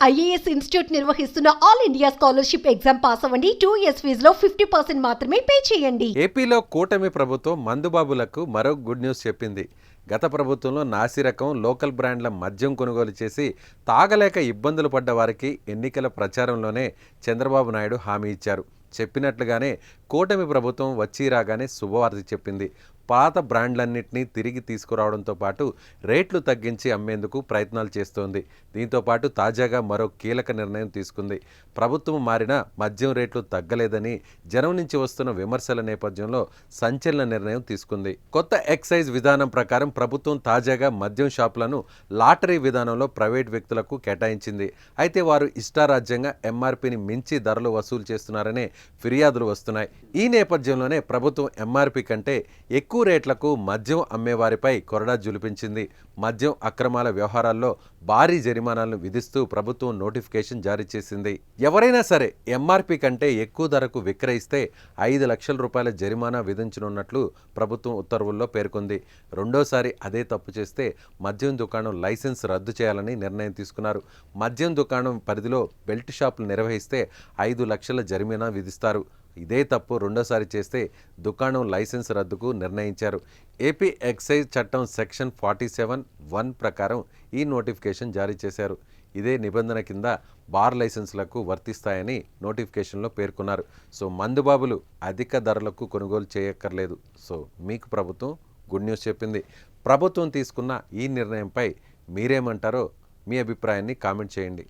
IAS institute నిర్వహిస్తున్న all India scholarship exam pass అవ్వండి. 2 years ఫీజులో 50% మాత్రమే పే చేయండి. ఏపీలో కూటమి ప్రభుత్వం మందుబాబులకు మరో గుడ్ న్యూస్ చెప్పింది. గత ప్రభుత్వంలో నాసిరకం లోకల్ బ్రాండ్ల మద్యం కొనుగోలు చేసి తాగలేక ఇబ్బందులు పడ్డ వారికి ఎన్నికల ప్రచారంలోనే చంద్రబాబు నాయుడు హామీ ఇచ్చారు. చెప్పినట్లుగానే కూటమి ప్రభుత్వం వచ్చి రాగానే శుభవార్త చెప్పింది. పాత బ్రాండ్లన్నింటినీ తిరిగి తీసుకురావడంతో పాటు రేట్లు తగ్గించి అమ్మేందుకు ప్రయత్నాలు చేస్తోంది. దీంతోపాటు తాజాగా మరో కీలక నిర్ణయం తీసుకుంది. ప్రభుత్వం మారినా మద్యం రేట్లు తగ్గలేదని జనం నుంచి వస్తున్న విమర్శల నేపథ్యంలో సంచలన నిర్ణయం తీసుకుంది. కొత్త ఎక్సైజ్ విధానం ప్రకారం ప్రభుత్వం తాజాగా మద్యం షాపులను లాటరీ విధానంలో ప్రైవేట్ వ్యక్తులకు కేటాయించింది. అయితే వారు ఇష్టారాజ్యంగా ఎంఆర్పీని మించి ధరలు వసూలు చేస్తున్నారనే ఫిర్యాదులు వస్తున్నాయి. ఈ నేపథ్యంలోనే ప్రభుత్వం ఎంఆర్పీ కంటే ఎక్కువ రేట్లకు మద్యం అమ్మేవారిపై కొరడా జులిపించింది. మద్యం అక్రమాల వ్యవహారాల్లో భారీ జరిమానాలను విధిస్తూ ప్రభుత్వం నోటిఫికేషన్ జారీ చేసింది. ఎవరైనా సరే ఎంఆర్పీ కంటే ఎక్కువ ధరకు విక్రయిస్తే 5 లక్షల రూపాయల జరిమానా విధించనున్నట్లు ప్రభుత్వం ఉత్తర్వుల్లో పేర్కొంది. రెండోసారి అదే తప్పు చేస్తే మద్యం దుకాణం లైసెన్స్ రద్దు చేయాలని నిర్ణయం తీసుకున్నారు. మద్యం దుకాణం పరిధిలో బెల్ట్ షాపులు నిర్వహిస్తే 5 లక్షల జరిమానా విధిస్తారు. ఇదే తప్పు రెండోసారి చేస్తే దుకాణం లైసెన్స్ రద్దుకు నిర్ణయించారు. ఏపీ ఎక్సైజ్ చట్టం సెక్షన్ 47(1) ప్రకారం ఈ నోటిఫికేషన్ జారీ చేశారు. ఇదే నిబంధన కింద బార్ లైసెన్సులకు వర్తిస్తాయని నోటిఫికేషన్లో పేర్కొన్నారు. సో మందుబాబులు అధిక ధరలకు కొనుగోలు చేయక్కర్లేదు. సో మీకు ప్రభుత్వం గుడ్ న్యూస్ చెప్పింది. ప్రభుత్వం తీసుకున్న ఈ నిర్ణయంపై మీరేమంటారో మీ అభిప్రాయాన్ని కామెంట్ చేయండి.